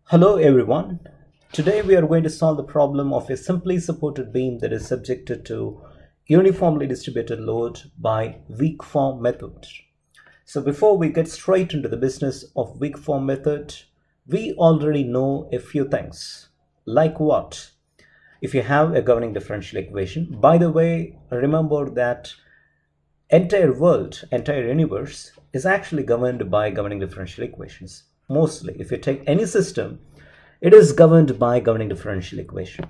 Hello everyone. Today we are going to solve the problem of a simply supported beam that is subjected to uniformly distributed load by weak form method. So before we get straight into the business of weak form method, we already know a few things. Like what? If you have a governing differential equation, by the way, remember that entire world, entire universe is actually governed by governing differential equations. Mostly, if you take any system, it is governed by governing differential equation,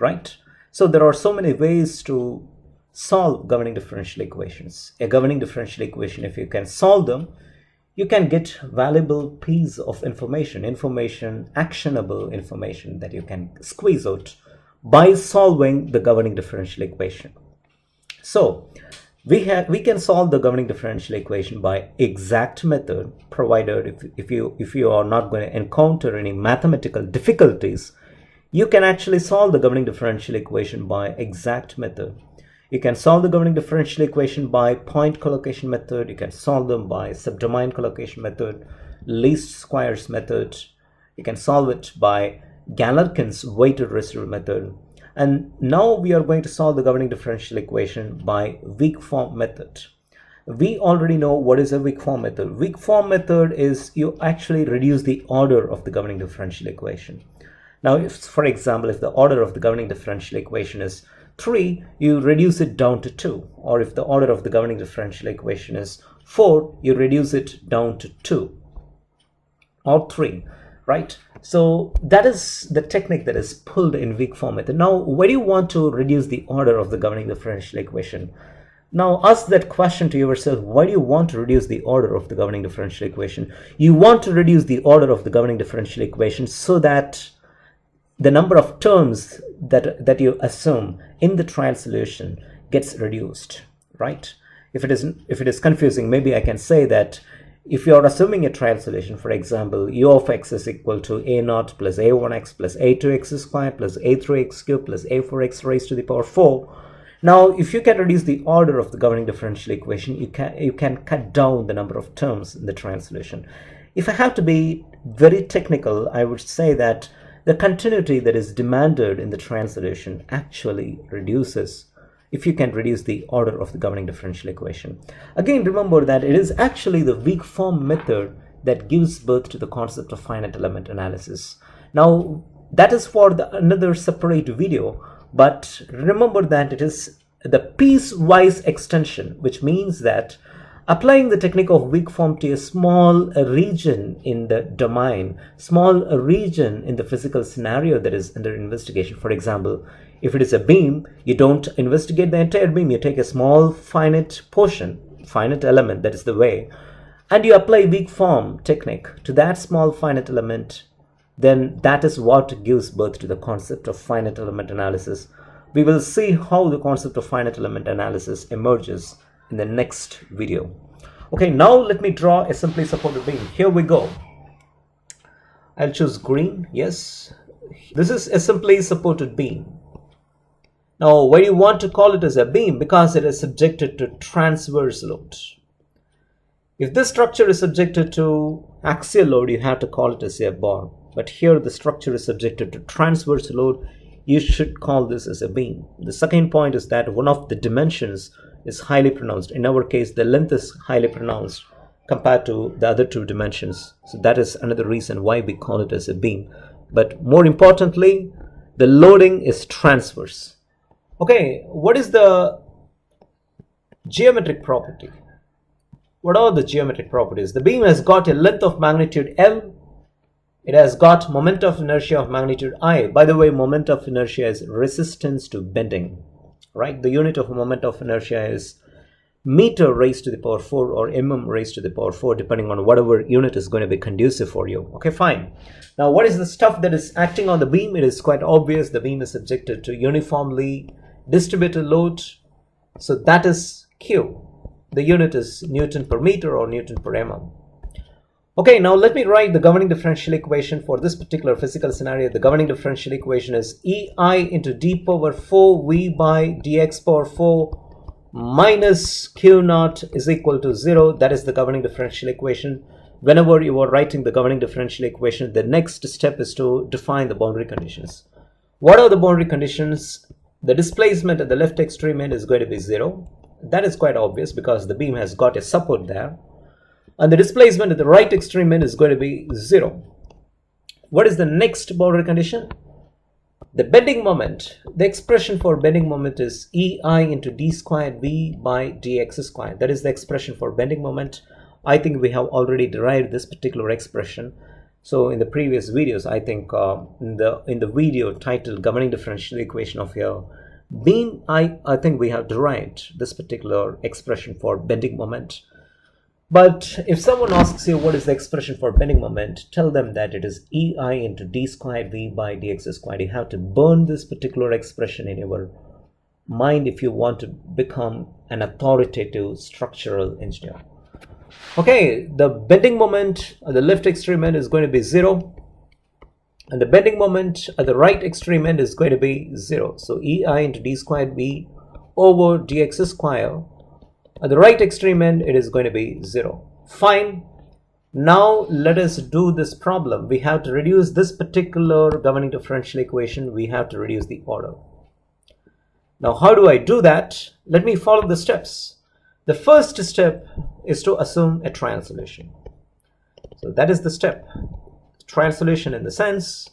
right? So there are so many ways to solve governing differential equations. A governing differential equation, if you can solve them, you can get valuable piece of information, actionable information that you can squeeze out by solving the governing differential equation. So we can solve the governing differential equation by exact method, provided if you are not going to encounter any mathematical difficulties, you can actually solve the governing differential equation by exact method. You can solve the governing differential equation by point collocation method. You can solve them by subdomain collocation method, least squares method. You can solve it by Galerkin's weighted residual method. And now we are going to solve the governing differential equation by weak form method. We already know what is a weak form method. Weak form method is you actually reduce the order of the governing differential equation. Now, if, for example, if the order of the governing differential equation is 3, you reduce it down to 2. Or if the order of the governing differential equation is 4, you reduce it down to 2 or 3, right? So that is the technique that is pulled in weak form method. Now, why do you want to reduce the order of the governing differential equation? Now, ask that question to yourself. Why do you want to reduce the order of the governing differential equation? You want to reduce the order of the governing differential equation so that the number of terms that you assume in the trial solution gets reduced, right? If it is confusing, maybe I can say that if you are assuming a trial solution, for example, u of x is equal to a0 plus a1x plus a2x squared plus a3x cubed plus a4x raised to the power 4. Now, if you can reduce the order of the governing differential equation, you can cut down the number of terms in the trial solution. If I have to be very technical, I would say that the continuity that is demanded in the trial solution actually reduces if you can reduce the order of the governing differential equation. Again, remember that it is actually the weak form method that gives birth to the concept of finite element analysis. Now, that is for another separate video, but remember that it is the piecewise extension, which means that applying the technique of weak form to a small region in the domain, small region in the physical scenario that is under investigation. For example, if it is a beam, you don't investigate the entire beam. You take a small finite portion, finite element, that is the way, and you apply weak form technique to that small finite element, then that is what gives birth to the concept of finite element analysis. We will see how the concept of finite element analysis emerges in the next video. Okay, now let me draw a simply supported beam. Here we go. I'll choose green. Yes, this is a simply supported beam. Now, why do you want to call it as a beam? Because it is subjected to transverse load. If this structure is subjected to axial load, you have to call it as a bar. But here the structure is subjected to transverse load. You should call this as a beam. The second point is that one of the dimensions is highly pronounced. In our case, the length is highly pronounced compared to the other two dimensions. So that is another reason why we call it as a beam. But more importantly, the loading is transverse. Okay, what is the geometric property? What are the geometric properties? The beam has got a length of magnitude L. It has got moment of inertia of magnitude I. By the way, moment of inertia is resistance to bending, right? The unit of moment of inertia is meter raised to the power 4 or mm raised to the power 4, depending on whatever unit is going to be conducive for you. Okay, fine. Now, what is the stuff that is acting on the beam? It is quite obvious. The beam is subjected to uniformly distributed load. So that is Q. The unit is Newton per meter or Newton per mm. Okay, now let me write the governing differential equation for this particular physical scenario. The governing differential equation is EI into d power 4 V by dx power 4 minus Q naught is equal to 0. That is the governing differential equation. whenever you are writing the governing differential equation, the next step is to define the boundary conditions. What are the boundary conditions? The displacement at the left extreme end is going to be 0. That is quite obvious because the beam has got a support there. And the displacement at the right extreme end is going to be 0. What is the next boundary condition? The bending moment. The expression for bending moment is EI into d squared V by dx squared. That is the expression for bending moment. I think we have already derived this particular expression. So in the previous videos, I think in the video titled Governing Differential Equation of your beam, I think we have derived this particular expression for bending moment. But if someone asks you what is the expression for bending moment, tell them that it is EI into d squared V by dx squared. You have to burn this particular expression in your mind if you want to become an authoritative structural engineer. Okay, the bending moment at the left extreme end is going to be 0. And the bending moment at the right extreme end is going to be 0. So EI into d squared V over dx squared. At the right extreme end, it is going to be 0. Fine. Now let us do this problem. We have to reduce this particular governing differential equation. We have to reduce the order. Now how do I do that? Let me follow the steps. The first step is to assume a trial solution. So that is the step. Trial solution in the sense,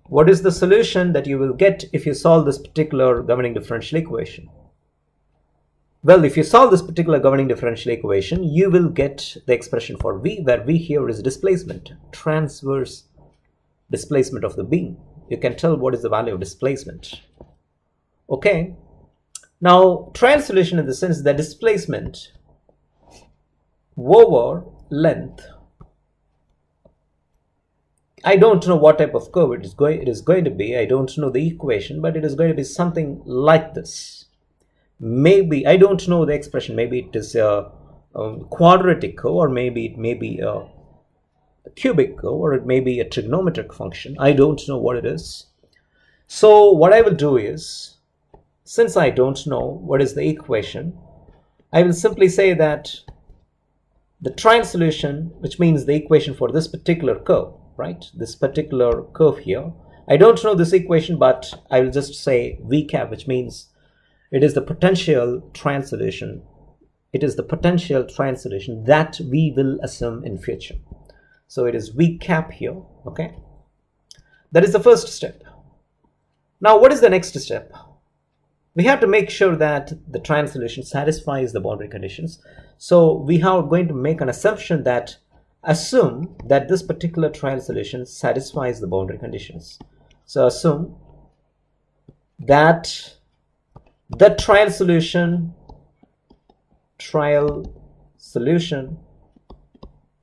what is the solution that you will get if you solve this particular governing differential equation? Well, if you solve this particular governing differential equation, you will get the expression for V, where V here is displacement, transverse displacement of the beam. You can tell what is the value of displacement. Okay. Now, trial solution in the sense that displacement over length, I don't know what type of curve it is going to be. I don't know the equation, but it is going to be something like this. Maybe, I don't know the expression, maybe it is a quadratic curve, or maybe it may be a cubic curve, or it may be a trigonometric function. I don't know what it is. So what I will do is, since I don't know what is the equation, I will simply say that the trial solution, which means the equation for this particular curve, right? This particular curve here. I don't know this equation, but I will just say V cap, which means it is the potential trial solution. It is the potential trial solution that we will assume in future. So it is V cap here, okay? That is the first step. Now, what is the next step? We have to make sure that the trial solution satisfies the boundary conditions. So we are going to make an assumption that assume that this particular trial solution satisfies the boundary conditions. So assume that the trial solution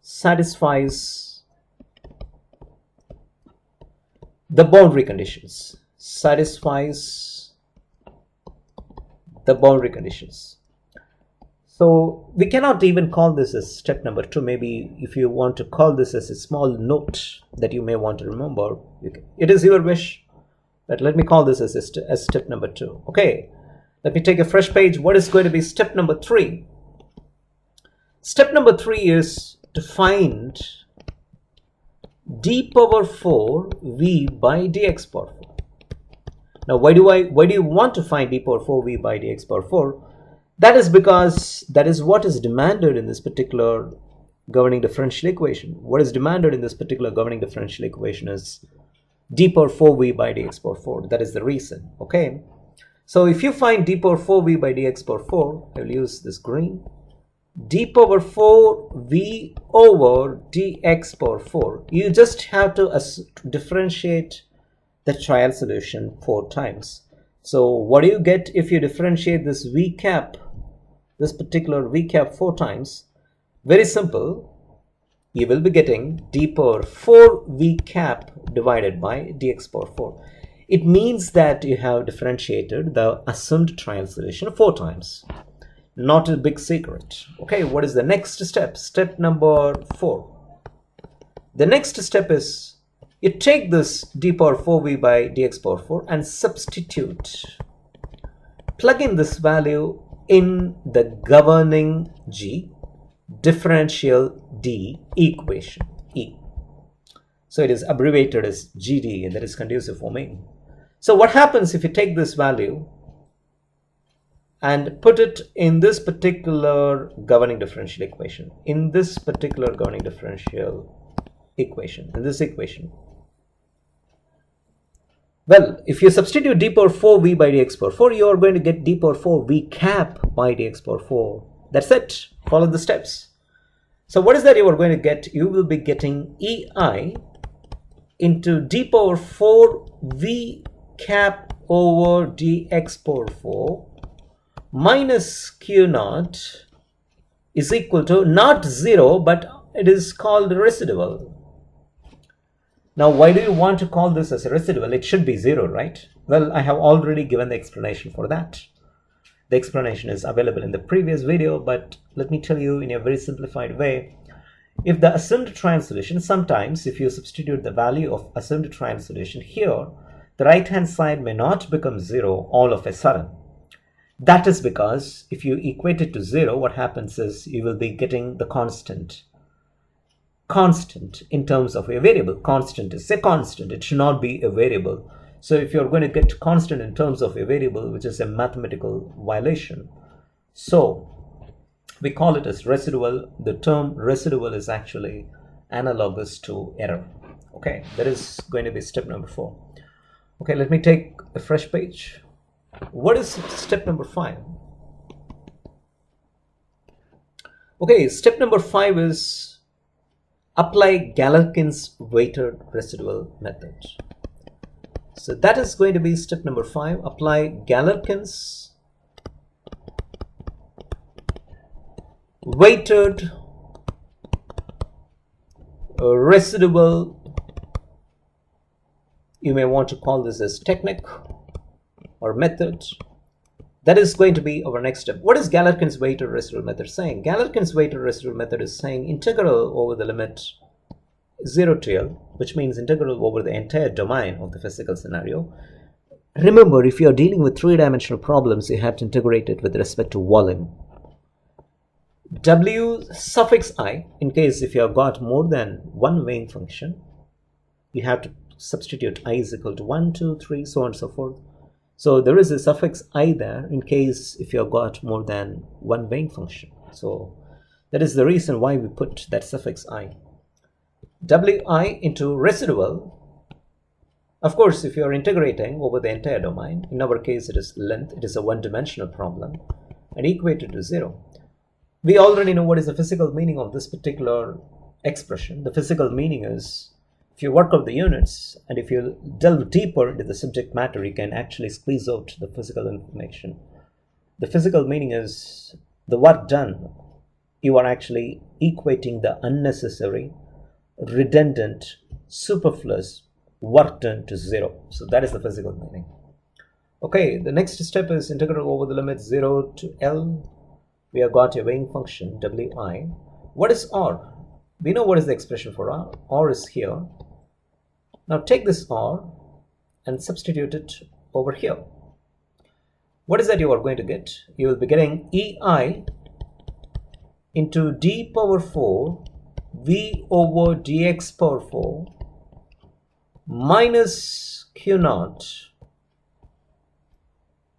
satisfies the boundary conditions. Satisfies the boundary conditions. So we cannot even call this as step number 2. Maybe if you want to call this as a small note that you may want to remember, it is your wish. But let me call this as step number 2. Okay. Let me take a fresh page. What is going to be step number 3? Step number 3 is to find d power 4 V by dx power 4. Now, why do you want to find d power 4 V by dx power 4? That is because that is what is demanded in this particular governing differential equation. What is demanded in this particular governing differential equation is d power 4 V by dx power 4. That is the reason. Okay. So if you find d power 4 V by dx power 4, I will use this green. D power 4 V over dx power 4. You just have to differentiate the trial solution 4 times. So what do you get if you differentiate this V cap, this particular V cap 4 times? Very simple. You will be getting d power 4 V cap divided by dx power 4. It means that you have differentiated the assumed trial solution 4 times. Not a big secret. Okay, what is the next step? Step number 4. The next step is you take this d power 4V by dx power 4 and substitute. Plug in this value in the governing G differential D equation, E. So it is abbreviated as GD, and that is conducive for me. So what happens if you take this value and put it in this particular governing differential equation, in this equation? Well, if you substitute d power 4 v by dx power 4, you are going to get d power 4 v cap by dx power 4. That's it. Follow the steps. So what is that you are going to get? You will be getting EI into d power 4 v cap over dx power 4 minus q naught is equal to not 0, but it is called residual. Now, why do you want to call this as a residual? It should be 0, right? Well, I have already given the explanation for that. The explanation is available in the previous video, but let me tell you in a very simplified way. If the assumed triumph solution, sometimes if you substitute the value of assumed triumph solution here, the right-hand side may not become 0 all of a sudden. That is because if you equate it to 0, what happens is you will be getting the constant in terms of a variable. Constant is a constant. It should not be a variable. So if you're going to get constant in terms of a variable, which is a mathematical violation, so we call it as residual. The term residual is actually analogous to error. Okay, that is going to be step number 4. Okay, let me take a fresh page. What is step number 5? Okay, step number 5 is apply Galerkin's weighted residual method. So that is going to be step number 5. Apply Galerkin's weighted residual. You may want to call this as technique or method. That is going to be our next step. What is Galerkin's weighted residual method saying? Galerkin's weighted residual method is saying integral over the limit 0 to L, which means integral over the entire domain of the physical scenario. Remember, if you are dealing with 3-dimensional problems, you have to integrate it with respect to volume. W suffix I, in case if you have got more than one weighing function, you have to substitute I is equal to 1, 2, 3, so on and so forth. So there is a suffix I there in case if you have got more than one weighing function. So that is the reason why we put that suffix I. Wi into residual. Of course, if you are integrating over the entire domain, in our case it is length, it is a one-dimensional problem, and equated to 0. We already know what is the physical meaning of this particular expression. The physical meaning is, if you work out the units and if you delve deeper into the subject matter, you can actually squeeze out the physical information. The physical meaning is the work done. You are actually equating the unnecessary, redundant, superfluous work done to 0. So that is the physical meaning. Okay, the next step is integral over the limit 0 to L. We have got a weighing function, Wi. What is R? We know what is the expression for R. R is here. Now take this R and substitute it over here. What is that you are going to get? You will be getting EI into d power 4 v over dx power 4 minus q naught,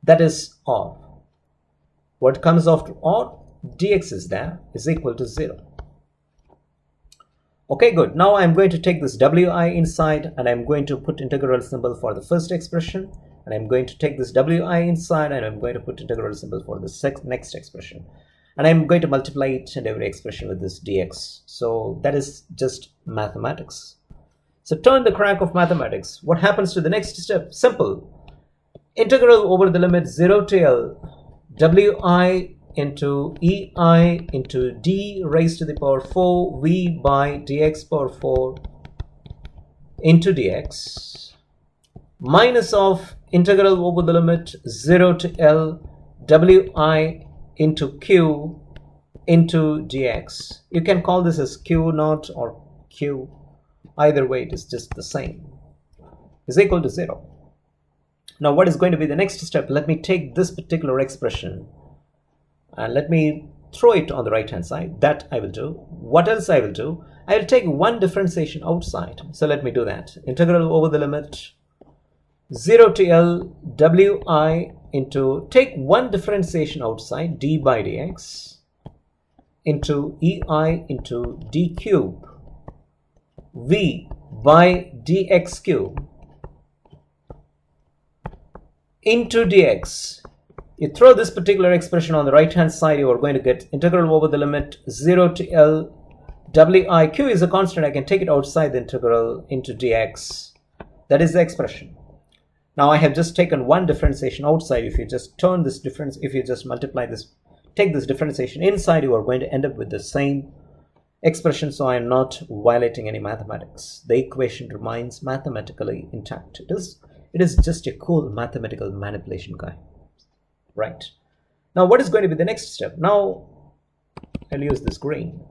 that is R. What comes after R? Dx is there, is equal to 0. Okay, good. Now I'm going to take this Wi inside and I'm going to put integral symbol for the first expression, and I'm going to take this Wi inside and I'm going to put integral symbol for the next expression, and I'm going to multiply each and every expression with this dx. So that is just mathematics. So turn the crank of mathematics. What happens to the next step? Simple. Integral over the limit 0 to L Wi into EI into d raised to the power 4 v by dx power 4 into dx minus of integral over the limit 0 to L Wi into q into dx. You can call this as q naught or q. Either way, it is just the same. Is equal to 0. Now what is going to be the next step? Let me take this particular expression and let me throw it on the right hand side. That I will do. What else I will do? I will take one differentiation outside. So let me do that. Integral over the limit 0 to L wi into, take one differentiation outside, d by dx into ei into d cube v by dx cube into dx. You throw this particular expression on the right hand side, you are going to get integral over the limit 0 to L wi. Q is a constant, I can take it outside the integral into dx. That is the expression. Now I have just taken one differentiation outside. If you just turn this difference, if you just multiply this, take this differentiation inside, you are going to end up with the same expression. So I am not violating any mathematics. The equation remains mathematically intact. It is just a cool mathematical manipulation guy. Right. Now what is going to be the next step? Now I'll use this green.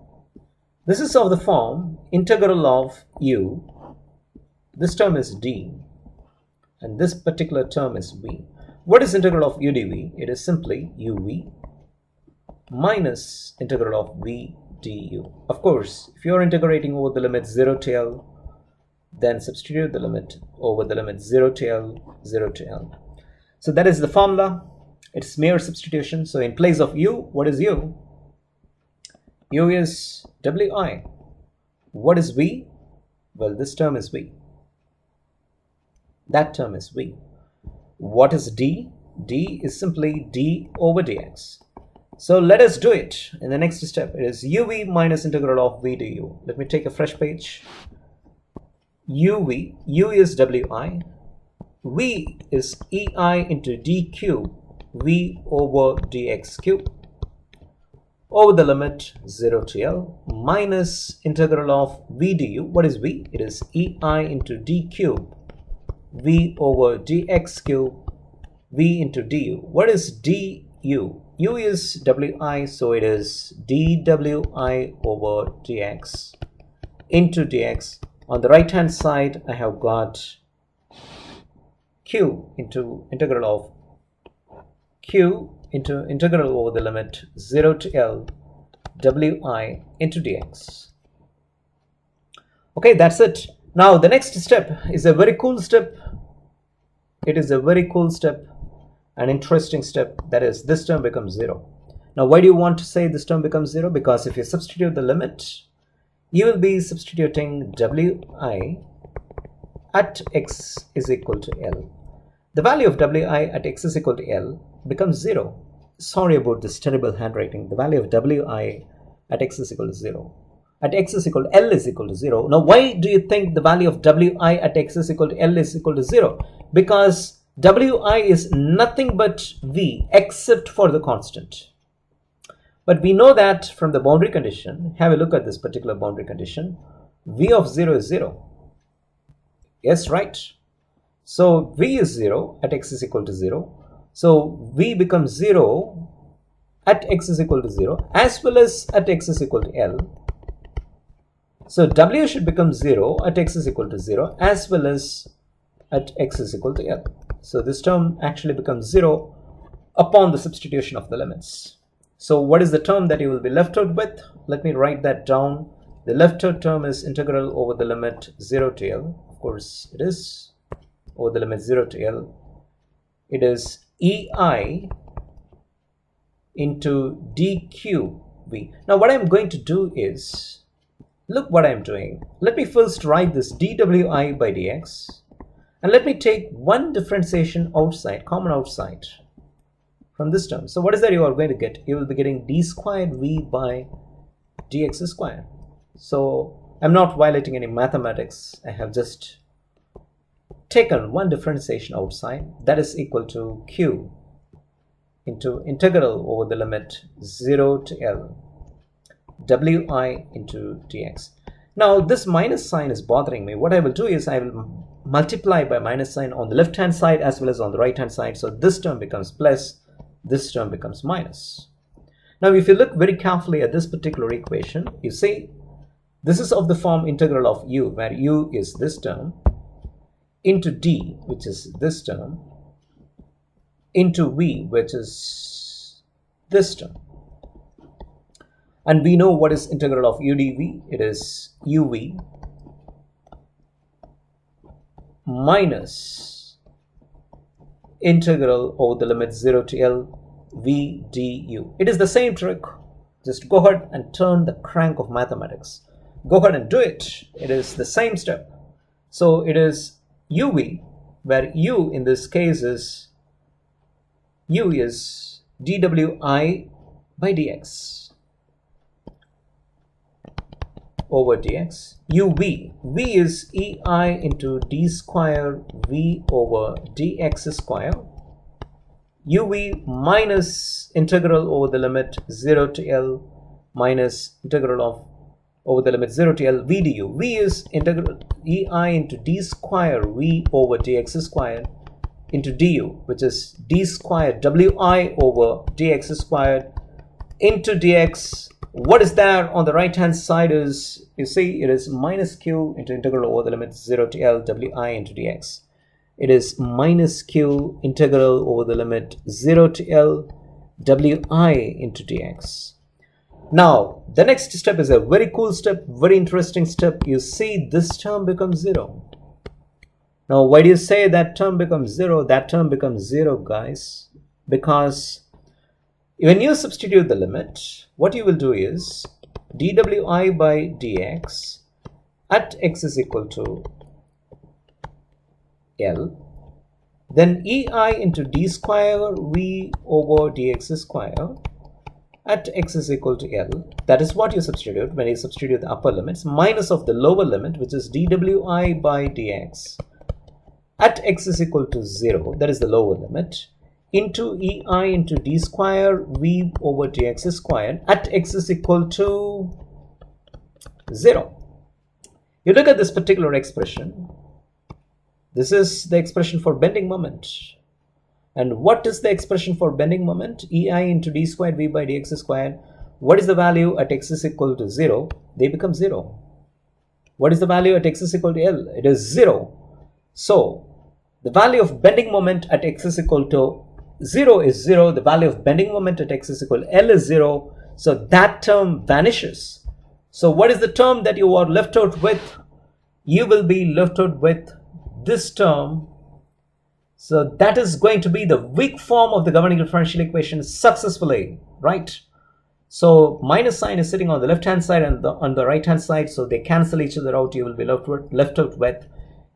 This is of the form integral of u. This term is d. And this particular term is v. What is integral of u dv? It is simply uv minus integral of v du. Of course, if you are integrating over the limit 0 to L, then substitute the limit over the limit 0 to L, 0 to L. So that is the formula. It's mere substitution. So in place of u, what is u? U is wi. What is v? Well, this term is v. That term is v. What is d? D is simply d over dx. So let us do it in the next step. It is uv minus integral of v du. Let me take a fresh page. uv, u is wi, v is ei into d cube, v over dx cube, over the limit 0 to L minus integral of v du. What is v? It is ei into d cube, v over dx cube, v into du. What is du? U is wi, so it is dwi over dx into dx. On the right hand side, I have got q into integral of q into integral over the limit 0 to L wi into dx. Okay, that's it. Now the next step is a very cool step. It is a very cool step, an interesting step. That is, this term becomes 0. Now why do you want to say this term becomes 0? Because if you substitute the limit, you will be substituting wi at x is equal to L. The value of wi at x is equal to L becomes 0. Sorry about this terrible handwriting. The value of wi at x is equal to 0. At x is equal to L is equal to 0. Now why do you think the value of wi at x is equal to L is equal to 0? Because wi is nothing but v except for the constant. But we know that from the boundary condition. Have a look at this particular boundary condition. V of 0 is 0. Yes, right. So v is 0 at x is equal to 0. So v becomes 0 at x is equal to 0 as well as at x is equal to L. So w should become 0 at x is equal to 0 as well as at x is equal to L. So this term actually becomes 0 upon the substitution of the limits. So what is the term that you will be left out with? Let me write that down. The left out term is integral over the limit 0 to L. Of course it is over the limit 0 to L. It is ei into d cube v. Now what I'm going to do is, look what I'm doing. Let me first write this dwi by dx. And let me take one differentiation outside, common outside from this term. So what is that you are going to get? You will be getting d squared v by dx squared. So I'm not violating any mathematics. I have just taken one differentiation outside. That is equal to q into integral over the limit 0 to L wi into dx. Now this minus sign is bothering me. What I will do is I will multiply by minus sign on the left hand side as well as on the right hand side. So this term becomes plus, this term becomes minus. Now if you look very carefully at this particular equation, you see this is of the form integral of u, where u is this term, into d, which is this term, into v, which is this term. And we know what is integral of UdV. It is UV minus integral over the limit 0 to L V du. It is the same trick. Just go ahead and turn the crank of mathematics. Go ahead and do it. It is the same step. So it is UV, where U in this case is U is dwi by dx over dx. UV, V is ei into d square v over dx square. UV minus integral over the limit 0 to L minus integral of over the limit 0 to L v du. V is integral ei into d square v over dx square into du, which is d square wi over dx squared into dx. What is there on the right hand side is, you see, it is minus q into integral over the limit 0 to L wi into dx. It is minus q integral over the limit 0 to L wi into dx. Now, the next step is a very cool step, very interesting step. You see, this term becomes 0. Now, why do you say that term becomes 0? That term becomes 0, guys, because when you substitute the limit, what you will do is dwi by dx at x is equal to L, then ei into d square v over dx square at x is equal to L. That is what you substitute when you substitute the upper limits, minus of the lower limit, which is dwi by dx at x is equal to 0, that is the lower limit, into ei into d square v over dx squared at x is equal to 0. You look at this particular expression. This is the expression for bending moment. And what is the expression for bending moment? Ei into d squared v by dx squared. What is the value at x is equal to 0? They become 0. What is the value at x is equal to L? It is 0. So, the value of bending moment at x is equal to 0 is 0. The value of bending moment at x is equal to L is 0. So, that term vanishes. So, what is the term that you are left out with? You will be left out with this term. So, that is going to be the weak form of the governing differential equation successfully, right? So, minus sign is sitting on the left hand side and on the right hand side. So, they cancel each other out. You will be left out with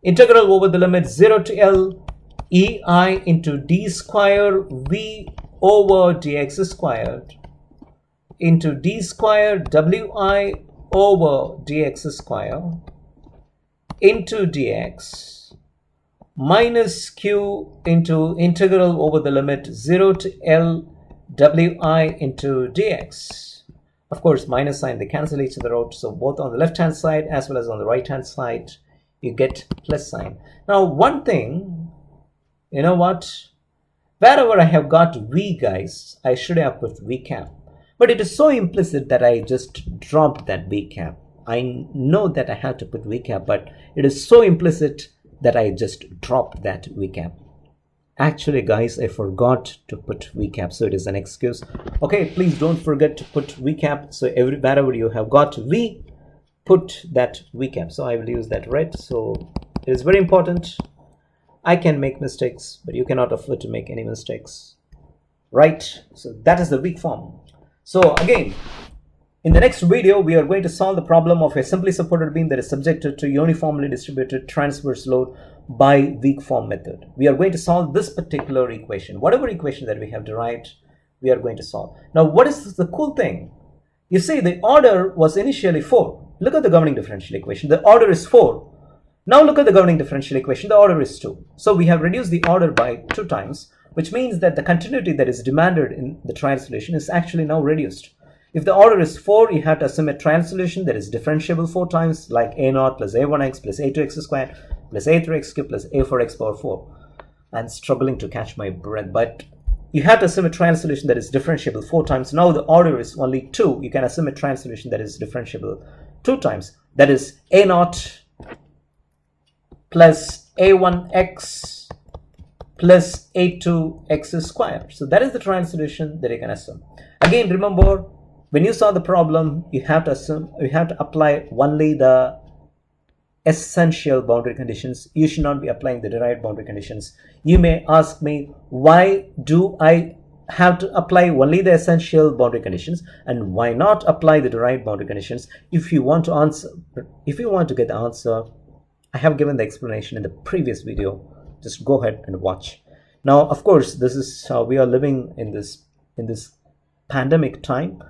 integral over the limit 0 to L ei into d square v over dx squared into d square wi over dx square into dx minus q into integral over the limit 0 to L wi into dx. Of course, minus sign, they cancel each other out. So both on the left hand side as well as on the right hand side, you get plus sign. Now, one thing, you know what? Wherever I have got v, guys, I should have put v cap. But it is so implicit that I just dropped that v cap. I know that I have to put v cap, but it is so implicit that I just dropped that v cap. Actually, guys, I forgot to put v cap, so it is an excuse. Okay, please don't forget to put v cap. So wherever you have got v, put that v cap. So I will use that red. So it is very important. I can make mistakes, but you cannot afford to make any mistakes, right? So that is the weak form. So again, in the next video, we are going to solve the problem of a simply supported beam that is subjected to uniformly distributed transverse load by weak form method. We are going to solve this particular equation. Whatever equation that we have derived, we are going to solve. Now, what is the cool thing? You see, the order was initially 4. Look at the governing differential equation. The order is 4. Now look at the governing differential equation. The order is 2. So we have reduced the order by 2 times, which means that the continuity that is demanded in the trial solution is actually now reduced. If the order is 4, you have to assume a trial solution that is differentiable 4 times, like a0 plus a1x plus a2x squared plus a3x cubed plus a4x power 4. I'm struggling to catch my breath, but you have to assume a trial solution that is differentiable 4 times. Now the order is only 2. You can assume a trial solution that is differentiable 2 times. That is a0 plus a1x plus a2x squared. So that is the trial solution that you can assume. Again, remember, when you solve the problem, you have to apply only the essential boundary conditions. You should not be applying the derived boundary conditions. You may ask me, why do I have to apply only the essential boundary conditions and why not apply the derived boundary conditions? If you want to get the answer, I have given the explanation in the previous video. Just go ahead and watch. Now, of course, this is how we are living in this pandemic time.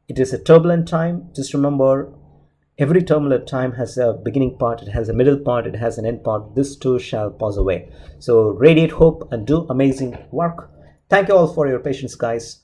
It is a turbulent time. Just remember, every turbulent time has a beginning part, it has a middle part, it has an end part. This too shall pass away. So radiate hope and do amazing work. Thank you all for your patience, guys.